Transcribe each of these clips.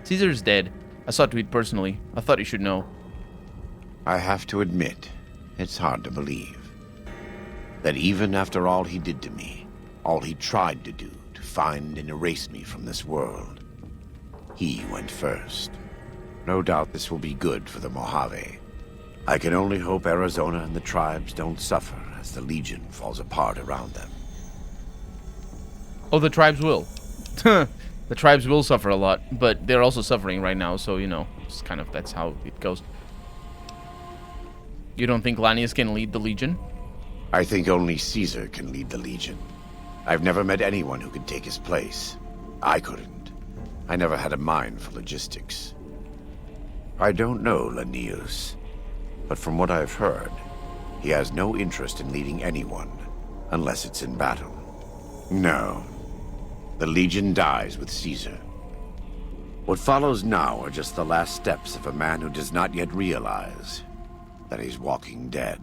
Caesar's dead. I saw a tweet personally. I thought you should know. I have to admit, it's hard to believe that even after all he did to me, all he tried to do to find and erase me from this world, he went first. No doubt this will be good for the Mojave. I can only hope Arizona and the tribes don't suffer as the Legion falls apart around them. Oh, the tribes will. The tribes will suffer a lot, but they're also suffering right now, so, you know, it's kind of, that's how it goes. You don't think Lanius can lead the Legion? I think only Caesar can lead the Legion. I've never met anyone who could take his place. I couldn't. I never had a mind for logistics. I don't know Lanius, but from what I've heard, he has no interest in leading anyone, unless it's in battle. No. The Legion dies with Caesar. What follows now are just the last steps of a man who does not yet realize that he's walking dead.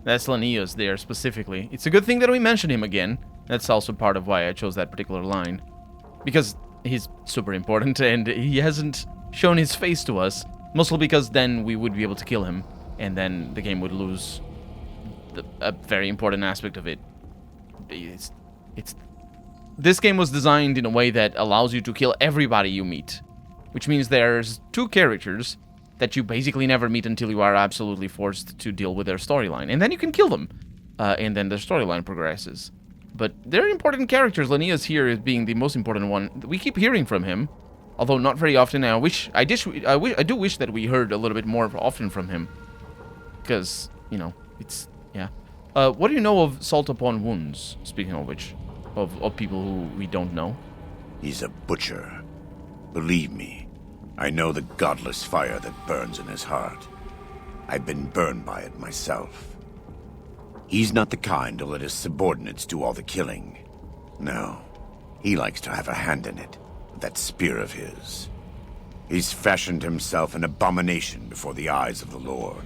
That's Lanius there, specifically. It's a good thing that we mentioned him again. That's also part of why I chose that particular line. Because he's super important, and he hasn't shown his face to us. Mostly because then we would be able to kill him, and then the game would lose a very important aspect of it. This game was designed in a way that allows you to kill everybody you meet. Which means there's two characters that you basically never meet until you are absolutely forced to deal with their storyline. And then you can kill them. And then their storyline progresses. But they're important characters. Lanius here is being the most important one. We keep hearing from him, although not very often. I do wish that we heard a little bit more often from him. Because, you know, it's, yeah. What do you know of Salt Upon Wounds, speaking of which? Of people who we don't know? He's a butcher. Believe me, I know the godless fire that burns in his heart. I've been burned by it myself. He's not the kind to let his subordinates do all the killing. No, he likes to have a hand in it, with that spear of his. He's fashioned himself an abomination before the eyes of the Lord.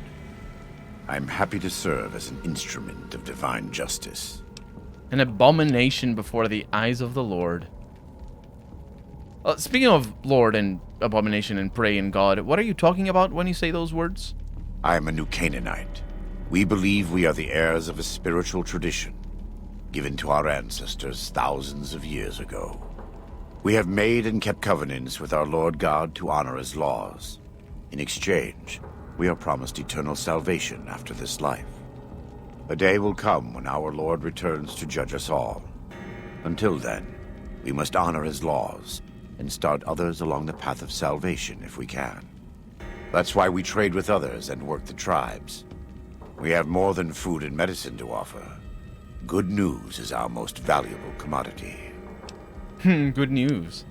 I'm happy to serve as an instrument of divine justice. An abomination before the eyes of the Lord. Speaking of Lord and abomination and prey and God, what are you talking about when you say those words? I am a New Canaanite. We believe we are the heirs of a spiritual tradition, given to our ancestors thousands of years ago. We have made and kept covenants with our Lord God to honor his laws. In exchange, we are promised eternal salvation after this life. A day will come when our Lord returns to judge us all. Until then, we must honor his laws and start others along the path of salvation if we can. That's why we trade with others and work the tribes. We have more than food and medicine to offer. Good news is our most valuable commodity. Good news.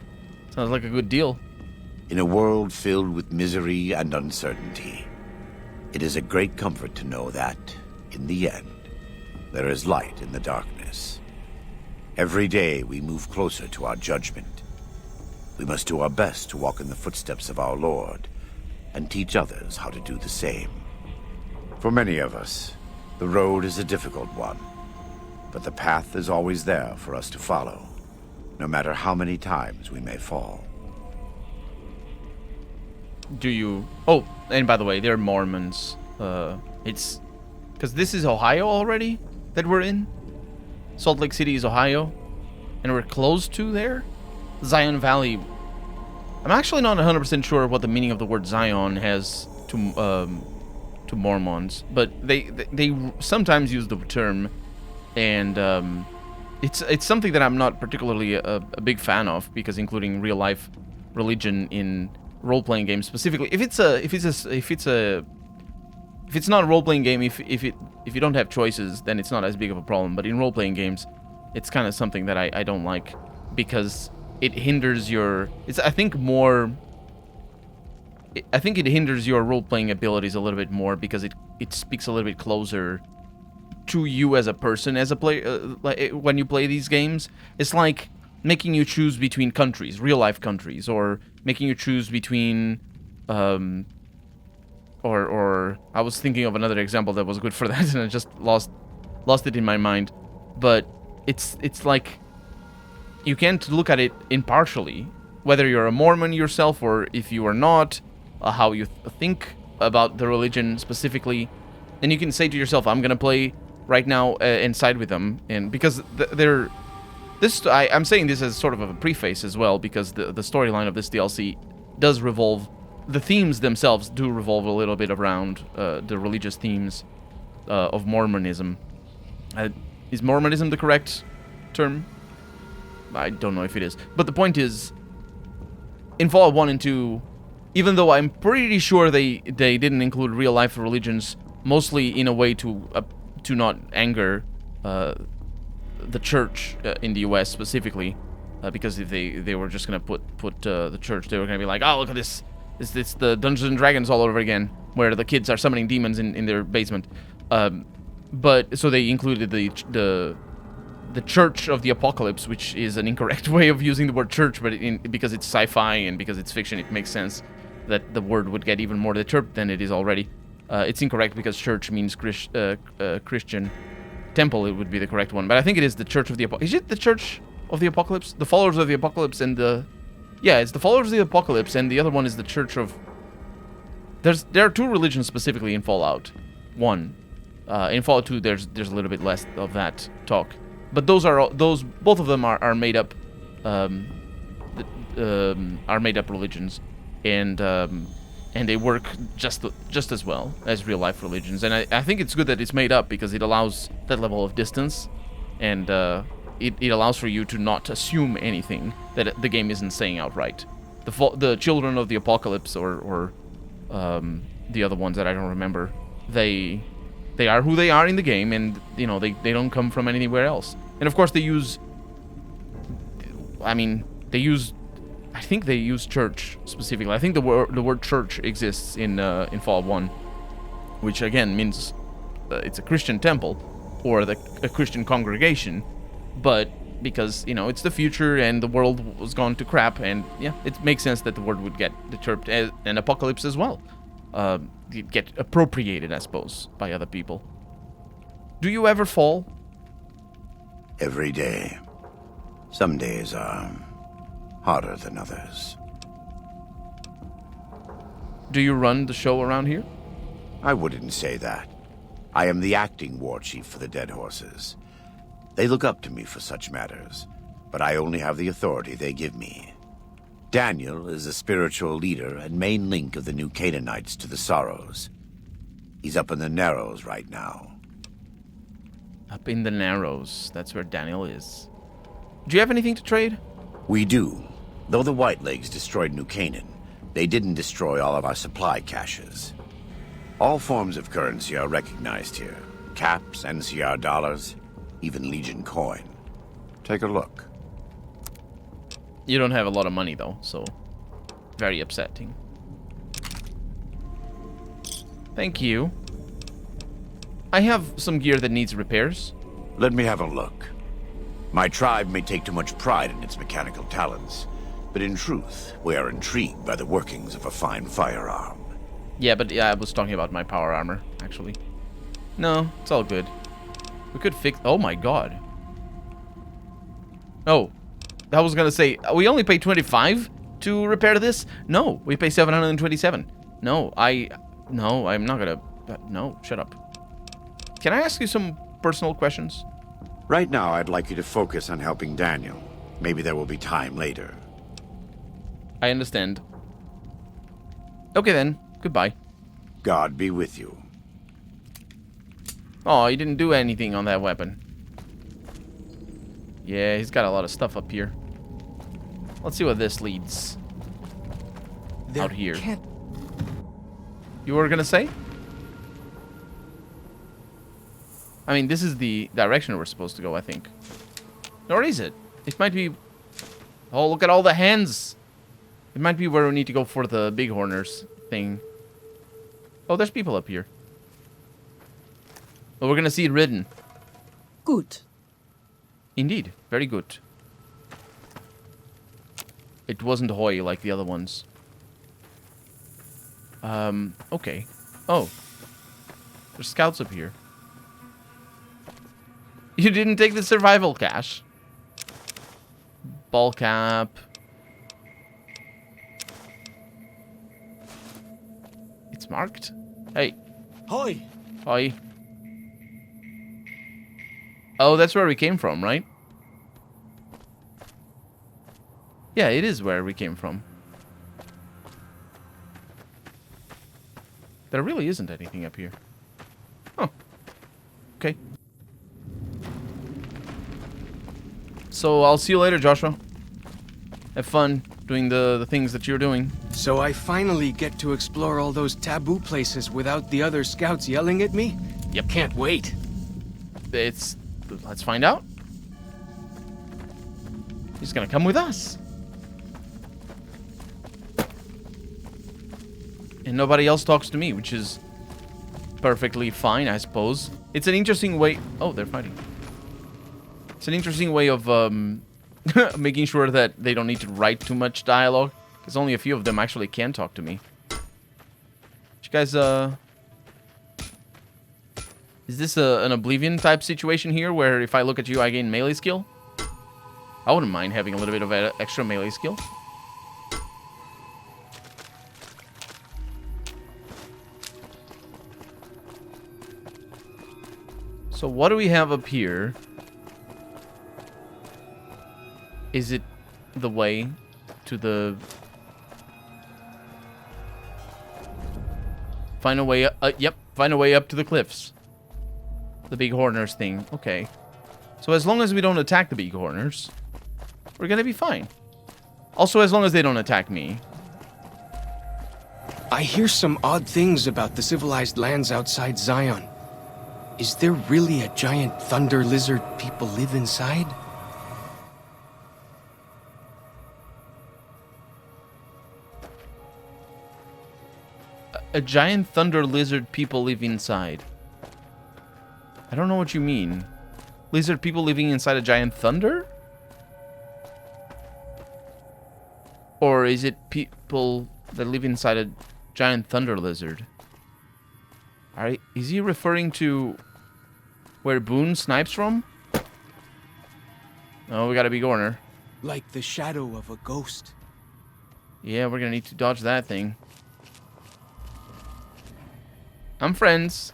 Sounds like a good deal. In a world filled with misery and uncertainty, it is a great comfort to know that, in the end, there is light in the darkness. Every day we move closer to our judgment. We must do our best to walk in the footsteps of our Lord and teach others how to do the same. For many of us, the road is a difficult one, but the path is always there for us to follow, no matter how many times we may fall. Do you... Oh, and by the way, they're Mormons. It's... Because this is Ohio already that we're in? Salt Lake City is Ohio? And we're close to there? Zion Valley. I'm actually not 100% sure what the meaning of the word Zion has to Mormons. But they sometimes use the term. And it's something that I'm not particularly a big fan of. Because including real life religion in role-playing games specifically. If it's not a role-playing game, if you don't have choices, then it's not as big of a problem. But in role-playing games, it's kind of something that I don't like because it hinders your. I think it hinders your role-playing abilities a little bit more because it speaks a little bit closer to you as a person, as a player. Like when you play these games, it's like making you choose between countries, real-life countries, or making you choose between. Or I was thinking of another example that was good for that, and I just lost it in my mind. But it's like you can't look at it impartially whether you're a Mormon yourself or if you are not, how you think about the religion specifically. And you can say to yourself, I'm gonna play right now and side with them, and because they're I'm saying this as sort of a preface as well, because the storyline of this DLC does revolve, the themes themselves do revolve a little bit around the religious themes of Mormonism. Is Mormonism the correct term? I don't know if it is, but the point is, in Fallout 1 and 2, even though I'm pretty sure they didn't include real life religions, mostly in a way to not anger the church in the US specifically, because if they were just gonna put the church, they were gonna be like, oh, look at this, it's the Dungeons and Dragons all over again, where the kids are summoning demons in their basement. But so they included the Church of the Apocalypse, which is an incorrect way of using the word church, but because it's sci-fi and because it's fiction, it makes sense that the word would get even more determined than it is already. It's incorrect because church means Christian. Temple, it would be the correct one, but I think it is the Church of the Apocalypse. Is it the Church of the Apocalypse? The Followers of the Apocalypse and the... Yeah, it's the Followers of the Apocalypse, and the other one is the Church of... There are two religions specifically in Fallout 1. In Fallout 2, there's a little bit less of that talk. But both of them are made up, are made up religions, and they work just as well as real life religions. And I think it's good that it's made up, because it allows that level of distance, and it allows for you to not assume anything that the game isn't saying outright. The Children of the Apocalypse or the other ones that I don't remember, they are who they are in the game, and you know they don't come from anywhere else. And of course they use, I think they use church specifically. I think the word church exists in Fallout 1, which again means it's a Christian temple or a Christian congregation, but because it's the future and the world was gone to crap, and yeah, it makes sense that the word would get determined, and apocalypse as well. Get appropriated, I suppose, by other people. Do you ever fall? Every day. Some days are harder than others. Do you run the show around here? I wouldn't say that. I am the acting war chief for the Dead Horses. They look up to me for such matters, but I only have the authority they give me. Daniel is the spiritual leader and main link of the new Canaanites to the Sorrows. He's up in the Narrows right now. Up in the Narrows, that's where Daniel is. Do you have anything to trade? We do. Though the Whitelegs destroyed New Canaan, they didn't destroy all of our supply caches. All forms of currency are recognized here. Caps, NCR dollars, even Legion coin. Take a look. You don't have a lot of money, though, so very upsetting. Thank you. I have some gear that needs repairs. Let me have a look. My tribe may take too much pride in its mechanical talents, but in truth, we are intrigued by the workings of a fine firearm. Yeah, but I was talking about my power armor, actually. No, it's all good. We could fix... Oh my god. Oh. I was gonna say, we only pay 25 to repair this? No, we pay 727. No, I'm not gonna... No, shut up. Can I ask you some personal questions? Right now, I'd like you to focus on helping Daniel. Maybe there will be time later. I understand. Okay then, goodbye. God be with you. Oh, he didn't do anything on that weapon. Yeah, he's got a lot of stuff up here. Let's see what this leads. Out here. You were gonna say? I mean, this is the direction we're supposed to go, I think. Or is it? It might be... Oh, look at all the hands! It might be where we need to go for the bighorners thing. Oh, there's people up here. Oh, we're gonna see it written. Good. Indeed, very good. It wasn't Hoy like the other ones. Okay. Oh. There's scouts up here. You didn't take the survival cache. Ball cap. It's marked. Hey. Hoi! Hi. Oh, that's where we came from, right? Yeah, it is where we came from. There really isn't anything up here. Oh. Okay. So I'll see you later, Joshua. Have fun doing the things that you're doing. So I finally get to explore all those taboo places without the other scouts yelling at me? Yep. Can't wait. Let's find out. He's gonna come with us. And nobody else talks to me, which is perfectly fine, I suppose. It's an interesting way... Oh, they're fighting. It's an interesting way of making sure that they don't need to write too much dialogue. Because only a few of them actually can talk to me. You guys, is this an Oblivion type situation here, where if I look at you, I gain melee skill? I wouldn't mind having a little bit of extra melee skill. So what do we have up here? Is it the way to the... Find a way up, yep, find a way up to the cliffs. The big horners thing, okay. So as long as we don't attack the big horners, we're gonna be fine. Also, as long as they don't attack me. I hear some odd things about the civilized lands outside Zion. Is there really a giant thunder lizard people live inside? A giant thunder lizard people live inside. I don't know what you mean. Lizard people living inside a giant thunder? Or is it people that live inside a giant thunder lizard? Alright, is he referring to where Boone snipes from? Oh, we got a big corner. Like the shadow of a ghost. Yeah, we're gonna need to dodge that thing. I'm friends.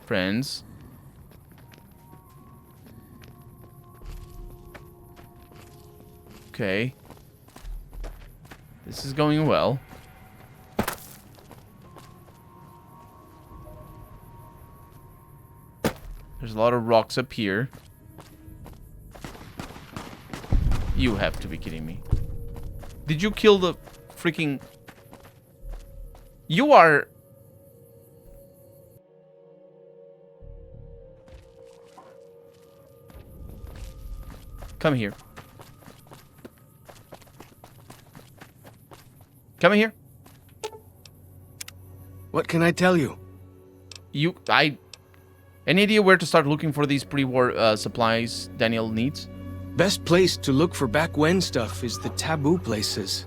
Friends. Okay. This is going well. There's a lot of rocks up here. You have to be kidding me. Did you kill the freaking... You are... Come here. Come here. What can I tell you? Any idea where to start looking for these pre-war supplies Daniel needs? Best place to look for back when stuff is the taboo places.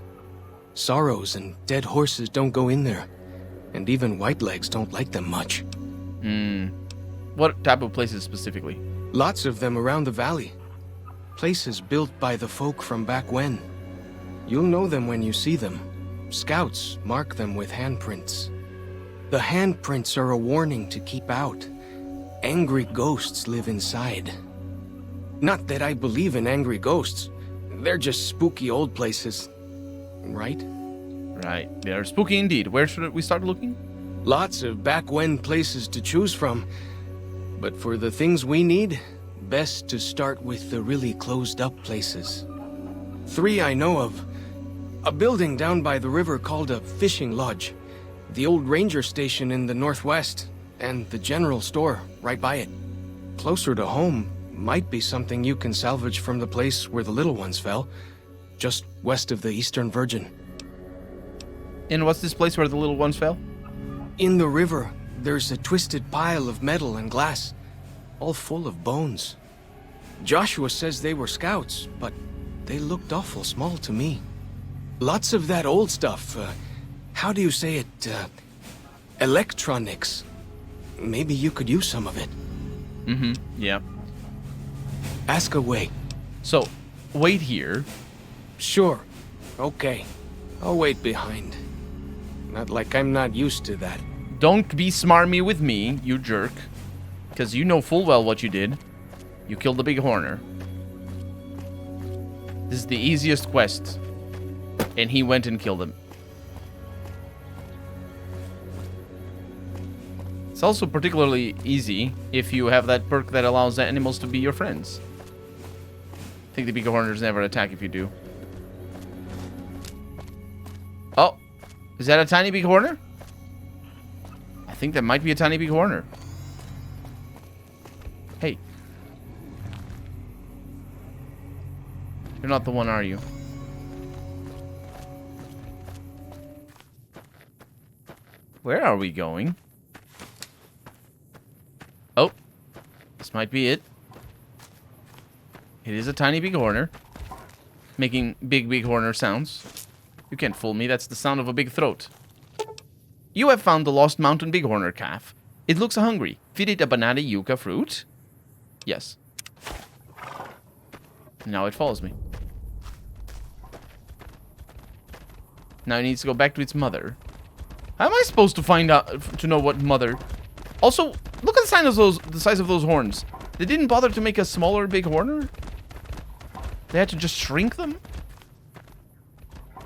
Sorrows and dead horses don't go in there. And even whitelegs don't like them much. What taboo places specifically? Lots of them around the valley. Places built by the folk from back when. You'll know them when you see them. Scouts mark them with handprints. The handprints are a warning to keep out. Angry ghosts live inside. Not that I believe in angry ghosts. They're just spooky old places. Right? Right. They're spooky indeed. Where should we start looking? Lots of back-when places to choose from. But for the things we need, best to start with the really closed-up places. 3 I know of. A building down by the river called a fishing lodge. The old ranger station in the northwest. And the general store right by it. Closer to home might be something you can salvage from the place where the little ones fell. Just west of the Eastern Virgin. And what's this place where the little ones fell? In the river, there's a twisted pile of metal and glass, all full of bones. Joshua says they were scouts, but they looked awful small to me. Lots of that old stuff, how do you say it, electronics. Maybe you could use some of it. Yeah. Ask away. So, wait here. Sure. Okay. I'll wait behind. Not like I'm not used to that. Don't be smarmy with me, you jerk. Because you know full well what you did. You killed the big horner. This is the easiest quest. And he went and killed him. It's also particularly easy if you have that perk that allows the animals to be your friends. I think the big horners never attack if you do. Oh, is that a tiny big horner? I think that might be a tiny big horner. Hey. You're not the one, are you? Where are we going? Oh, this might be it. It is a tiny big horner. Making big horner sounds. You can't fool me, that's the sound of a big throat. You have found the lost mountain bighorner calf. It looks hungry. Feed it a banana yucca fruit? Yes. Now it follows me. Now it needs to go back to its mother. How am I supposed to find out, to know what mother? Also, look at the size of those horns. They didn't bother to make a smaller big horner? They had to just shrink them?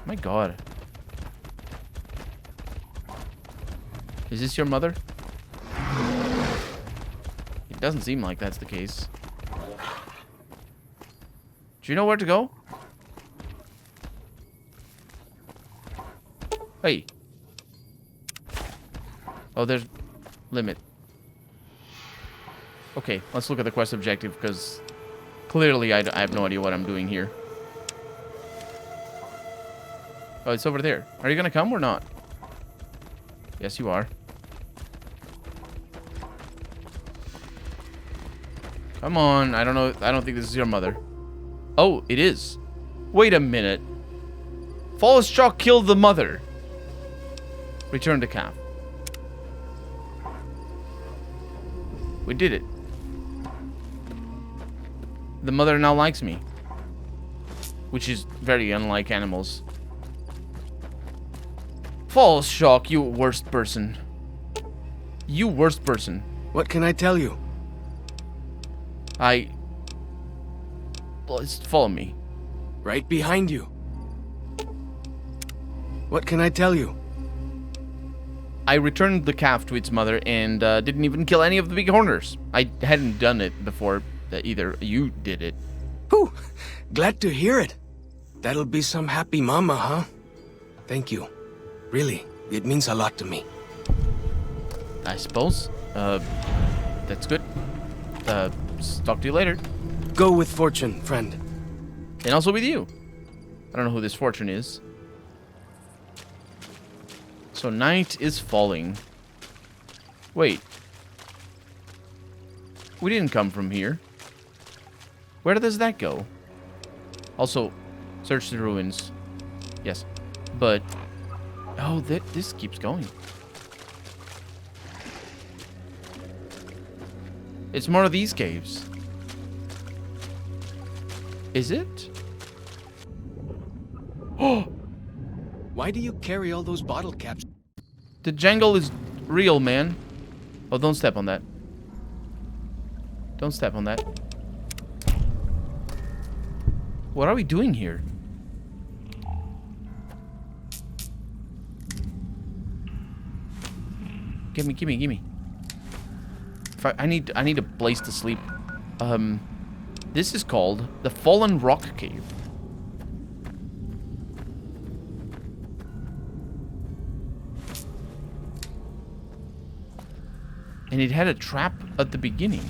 My god. Is this your mother? It doesn't seem like that's the case. Do you know where to go? Hey. Oh, there's limit. Okay, let's look at the quest objective, because clearly I have no idea what I'm doing here. Oh, it's over there. Are you gonna come or not? Yes, you are. Come on. I don't know. I don't think this is your mother. Oh, it is. Wait a minute. False shock killed the mother. Return to calf. We did it. The mother now likes me. Which is very unlike animals. False shock, you worst person. You worst person. What can I tell you? Just follow me. Right behind you. What can I tell you? I returned the calf to its mother and didn't even kill any of the big horners. I hadn't done it before either. You did it. Whew! Glad to hear it. That'll be some happy mama, huh? Thank you. Really, it means a lot to me. I suppose. That's good. Talk to you later. Go with fortune, friend. And also with you. I don't know who this fortune is. So night is falling. Wait. We didn't come from here. Where does that go? Also, search the ruins. Yes. But... oh, this keeps going. It's more of these caves. Is it? Oh! Why do you carry all those bottle caps? The jungle is real, man. Oh, don't step on that. Don't step on that. What are we doing here? Gimme. I need a place to sleep. This is called the Fallen Rock Cave. And it had a trap at the beginning.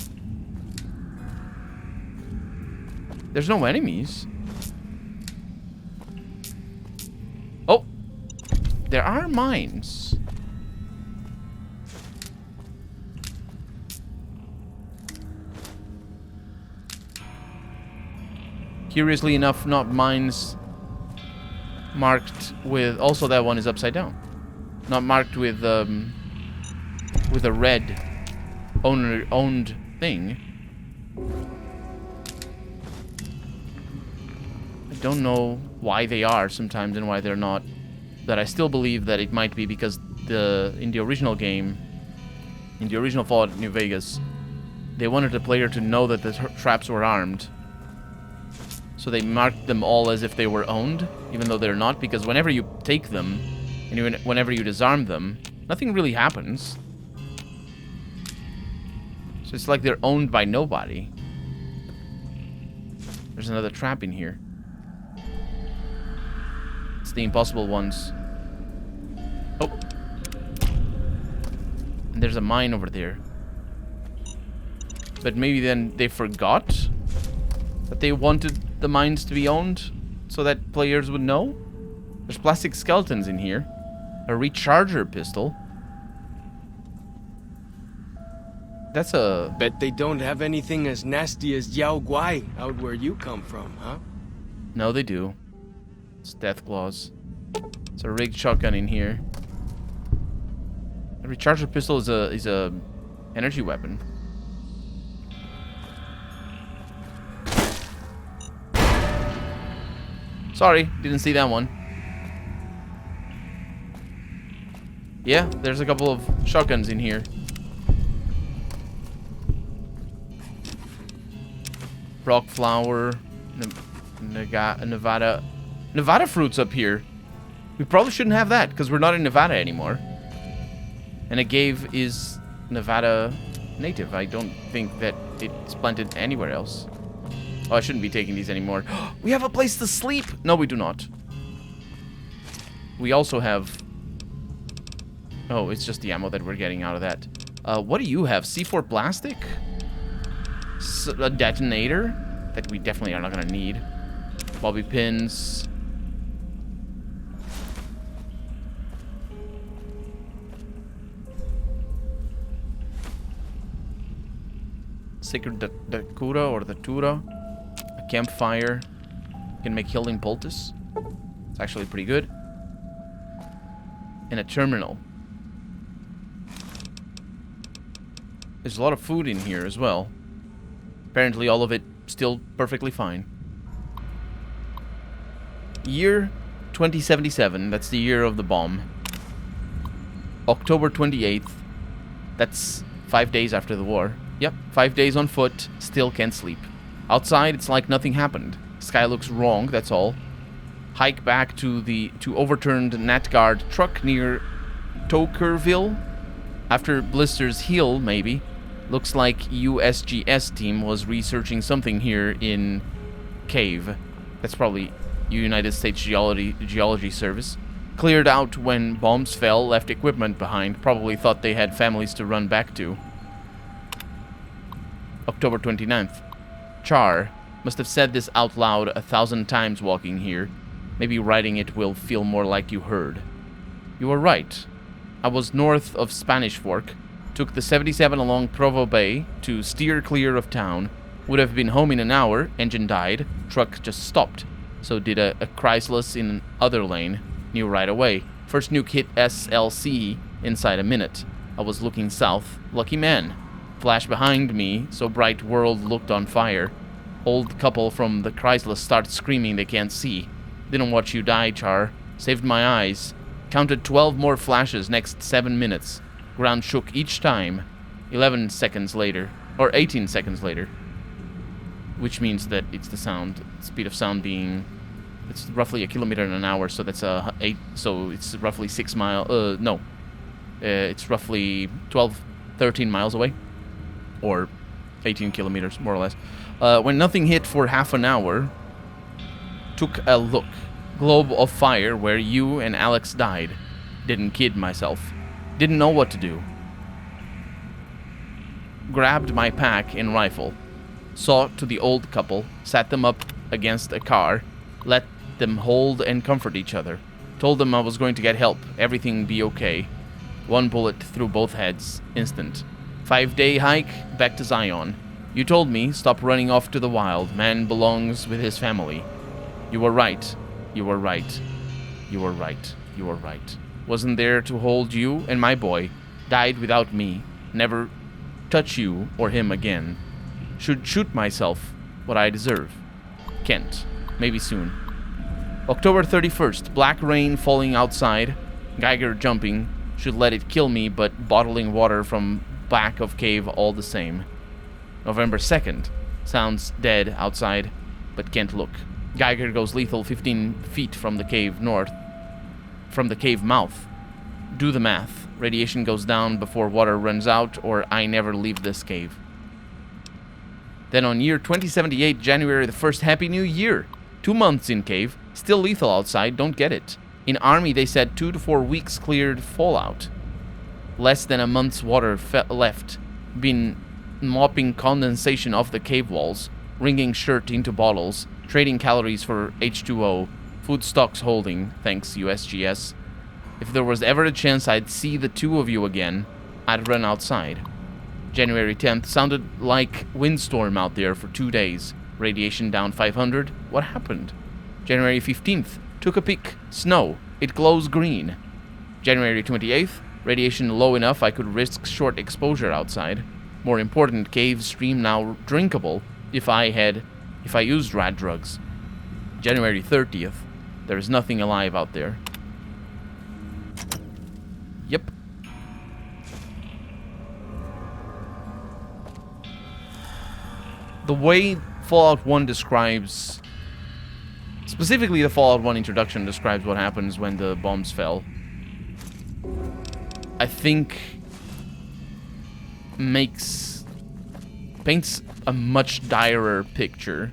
There's no enemies. Oh! There are mines. Curiously enough, not mines marked with... also, that one is upside down. Not marked with a red owner-owned thing. I don't know why they are sometimes and why they're not. But I still believe that it might be because in the original game, in the original Fallout New Vegas, they wanted the player to know that the traps were armed. So they marked them all as if they were owned, even though they're not, because whenever you take them, and whenever you disarm them, nothing really happens. So it's like they're owned by nobody. There's another trap in here. It's the impossible ones. Oh. And there's a mine over there. But maybe then they forgot that they wanted the mines to be owned so that players would know. There's plastic skeletons in here. A recharger pistol. That's a... Bet they don't have anything as nasty as Yao Guai out where you come from, huh? No, they do. It's death claws. It's a rigged shotgun in here. A recharger pistol is a energy weapon. Sorry, didn't see that one. Yeah, there's a couple of shotguns in here. Rock flower, Nevada fruits up here. We probably shouldn't have that because we're not in Nevada anymore. And a cave is Nevada native. I don't think that it's planted anywhere else. Oh, I shouldn't be taking these anymore. We have a place to sleep. No, we do not. We also have... Oh, it's just the ammo that we're getting out of that. What do you have? C4 plastic? A detonator that we definitely are not going to need. Bobby pins. Sacred Dakura or the Tura. A campfire. Can make healing poultice. It's actually pretty good. And a terminal. There's a lot of food in here as well. Apparently all of it still perfectly fine. Year 2077, that's the year of the bomb. October 28th, that's 5 days after the war. Yep, 5 days on foot, still can't sleep. Outside, it's like nothing happened. Sky looks wrong, that's all. Hike back to overturned Natgard truck near Tokerville. After blisters heal, maybe. Looks like USGS team was researching something here in cave. That's probably United States Geology Service. Cleared out when bombs fell, left equipment behind. Probably thought they had families to run back to. October 29th. Char. Must have said this out loud 1,000 times walking here. Maybe writing it will feel more like you heard. You were right. I was north of Spanish Fork. Took the 77 along Provo Bay to steer clear of town. Would have been home in an hour. Engine died. Truck just stopped. So did a Chrysler in other lane. Knew right away. First nuke hit SLC inside a minute. I was looking south. Lucky man. Flash behind me, so bright world looked on fire. Old couple from the Chrysler start screaming they can't see. Didn't watch you die, Char. Saved my eyes. Counted 12 more flashes next 7 minutes. Ground shook each time. 11 seconds later. Or 18 seconds later. Which means that it's the sound. Speed of sound being... It's roughly 1 kilometer an hour, so that's so it's roughly 6 miles... no. It's roughly 12, 13 miles away. Or 18 kilometers, more or less. When nothing hit for half an hour... Took a look. Globe of fire where you and Alex died. Didn't kid myself. Didn't know what to do. Grabbed my pack and rifle. Saw to the old couple. Sat them up against a car. Let them hold and comfort each other. Told them I was going to get help. Everything be okay. One bullet through both heads. Instant. 5-day hike back to Zion. You told me stop running off to the wild. Man belongs with his family. You were right. You were right. You were right. You were right. Wasn't there to hold you and my boy. Died without me. Never touch you or him again. Should shoot myself what I deserve. Kent. Maybe soon. October 31st. Black rain falling outside. Geiger jumping. Should let it kill me, but bottling water from back of cave all the same. November 2nd. Sounds dead outside, but can't look. Geiger goes lethal 15 feet from the cave north. From the cave mouth. Do the math. Radiation goes down before water runs out, or I never leave this cave. Then on year 2078, January the 1st, Happy New Year. 2 months in cave. Still lethal outside, don't get it. In army, they said 2 to 4 weeks cleared fallout. Less than a month's water left. Been mopping condensation off the cave walls. Wringing shirt into bottles. Trading calories for H2O. Food stocks holding, thanks USGS. If there was ever a chance I'd see the two of you again, I'd run outside. January 10th, sounded like windstorm out there for 2 days. Radiation down 500. What happened? January 15th, took a peek. Snow. It glows green. January 28th, radiation low enough I could risk short exposure outside. More important, cave stream now drinkable if I used rad drugs. January 30th, there is nothing alive out there. Yep. The way Fallout 1 describes... Specifically, the Fallout 1 introduction describes what happens when the bombs fell. I think... paints a much direr picture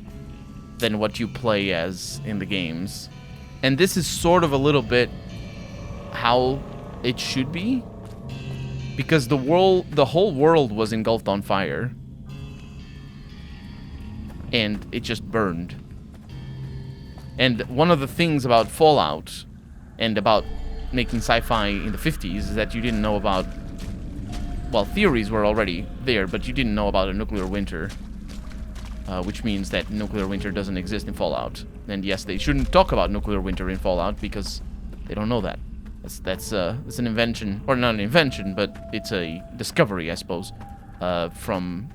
than what you play as in the games. And this is sort of a little bit how it should be. Because the whole world was engulfed on fire. And it just burned. And one of the things about Fallout and about making sci-fi in the 50s is that you didn't know about... Well, theories were already there, but you didn't know about a nuclear winter. Which means that nuclear winter doesn't exist in Fallout. And yes, they shouldn't talk about nuclear winter in Fallout because they don't know that. That's an invention, or not an invention, but it's a discovery, I suppose, from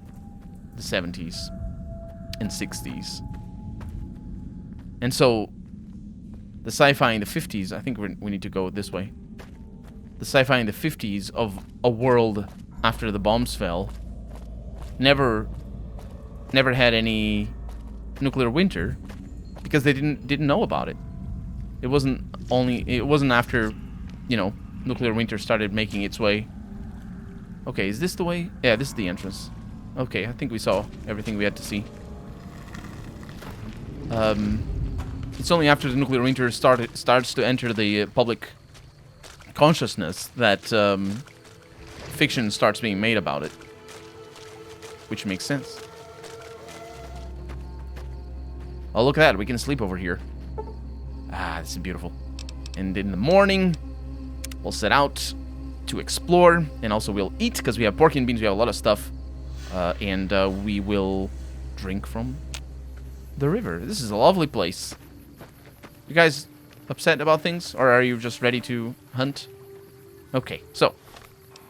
the 70s and 60s. And so, the sci-fi in the 50s, I think we need to go this way. The sci-fi in the 50s of a world after the bombs fell never had any nuclear winter because they didn't know about it. It wasn't after, you know, nuclear winter started making its way. Okay, is this the way? Yeah, this is the entrance. Okay, I think we saw everything we had to see. It's only after the nuclear winter starts to enter the public consciousness that fiction starts being made about it, which makes sense. Oh, look at that. We can sleep over here. Ah, this is beautiful. And in the morning, we'll set out to explore, and also we'll eat, because we have pork and beans, we have a lot of stuff, and we will drink from the river. This is a lovely place. You guys upset about things, or are you just ready to hunt? Okay, so,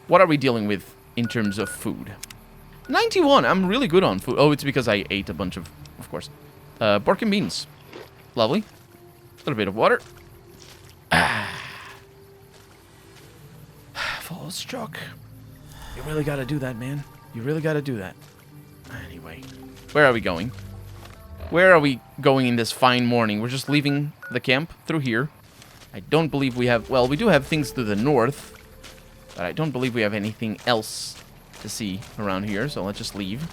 what are we dealing with in terms of food? 91, I'm really good on food. Oh, it's because I ate a bunch of course. Pork and beans. Lovely. A little bit of water. Follow Struck. You really gotta do that, man. You really gotta do that. Anyway, where are we going? Where are we going in this fine morning? We're just leaving the camp through here. I don't believe we have... Well, we do have things to the north, but I don't believe we have anything else to see around here, so let's just leave.